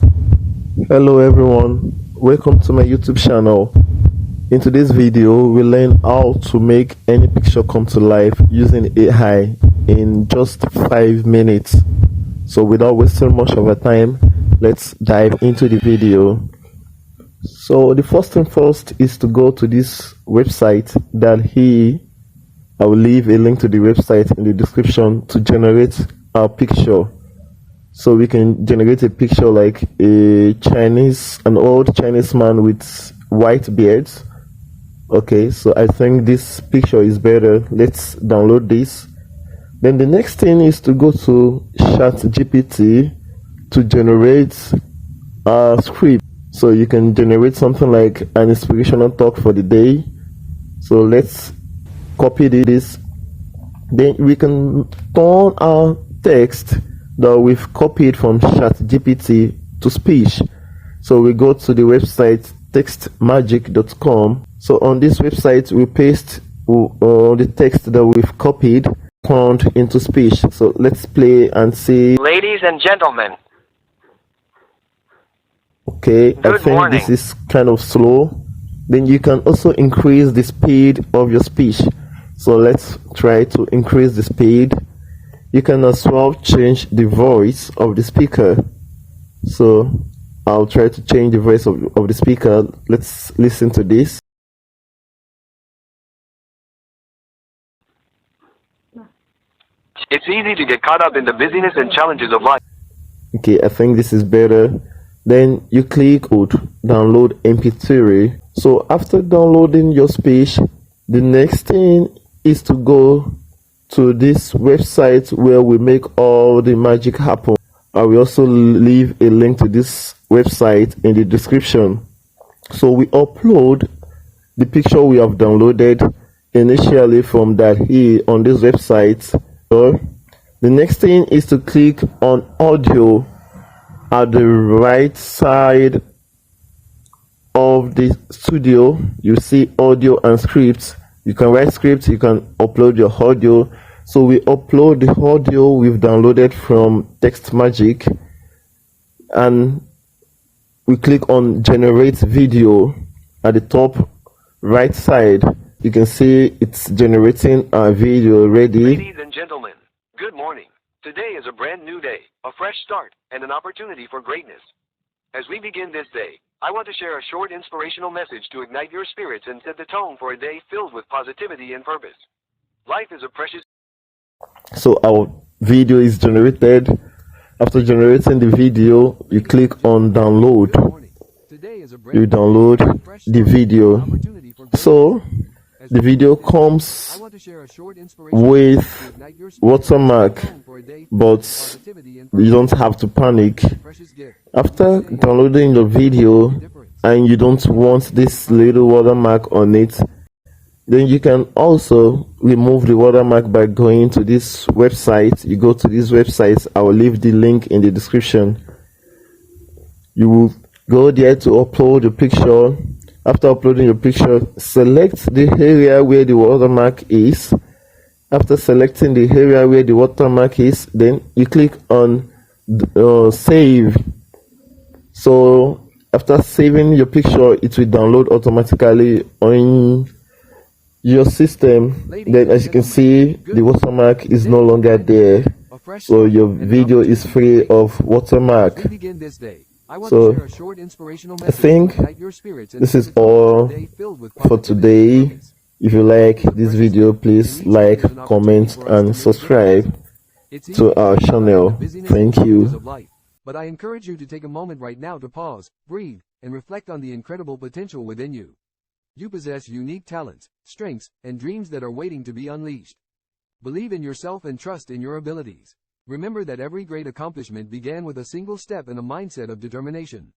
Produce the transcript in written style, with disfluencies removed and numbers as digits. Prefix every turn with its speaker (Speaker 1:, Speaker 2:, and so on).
Speaker 1: Hello everyone, welcome to my YouTube channel. In today's video, we learn how to make any picture come to life using AI in just 5 minutes. So without wasting much of our time, let's dive into the video. So the first thing first is to go to this website DALLE-E. I will leave a link to the website in the description to generate our picture. So we can generate a picture like an old Chinese man with white beard. Okay, so I think this picture is better. Let's download this. Then the next thing is to go to ChatGPT to generate a script. So you can generate something like an inspirational talk for the day. So let's copy this. Then we can turn our text that we've copied from ChatGPT to speech. So we go to the website textmagic.com. So on this website we paste the text that we've copied turned into speech. So let's play and see.
Speaker 2: Ladies and gentlemen.
Speaker 1: Okay, I think
Speaker 2: morning.
Speaker 1: This is kind of slow. Then you can also increase the speed of your speech. So let's try to increase the speed. You can as well change the voice of the speaker. So I'll try to change the voice of the speaker. Let's listen to this.
Speaker 2: It's easy to get caught up in the busyness and challenges of life.
Speaker 1: Okay, I think this is better. Then you click download MP3. So after downloading your speech, the next thing is to go to this website where we make all the magic happen. I will also leave a link to this website in the description. So we upload the picture we have downloaded initially from DALLE-E on this website. So the next thing is to click on audio at the right side of the studio. You see audio and scripts. You can write scripts, you can upload your audio. So we upload the audio we've downloaded from TextMagic and we click on generate video at the top right side. You can see it's generating a video already.
Speaker 2: Ladies and gentlemen, good morning. Today is a brand new day, a fresh start, and an opportunity for greatness. As we begin this day, I want to share a short inspirational message to ignite your spirits and set the tone for a day filled with positivity and purpose. Life is a precious.
Speaker 1: So our video is generated. After generating the video, you click on download. You download the video. So the video comes with watermark, but you don't have to panic. After downloading the video and you don't want this little watermark on it, then you can also remove the watermark by going to this website. You go to this website. I will leave the link in the description. You will go there to upload your picture. After uploading your picture, select the area where the watermark is. After selecting the area where the watermark is, then you click on save. So after saving your picture, it will download automatically on your system. Then as you can see, the watermark is no longer there, so your video is free of watermark. So I think this is all for today. If you like this video, please like, comment and subscribe to our channel. Thank you.
Speaker 3: But I encourage you to take a moment right now to pause, breathe, and reflect on the incredible potential within you. You possess unique talents, strengths, and dreams that are waiting to be unleashed. Believe in yourself and trust in your abilities. Remember that every great accomplishment began with a single step and a mindset of determination.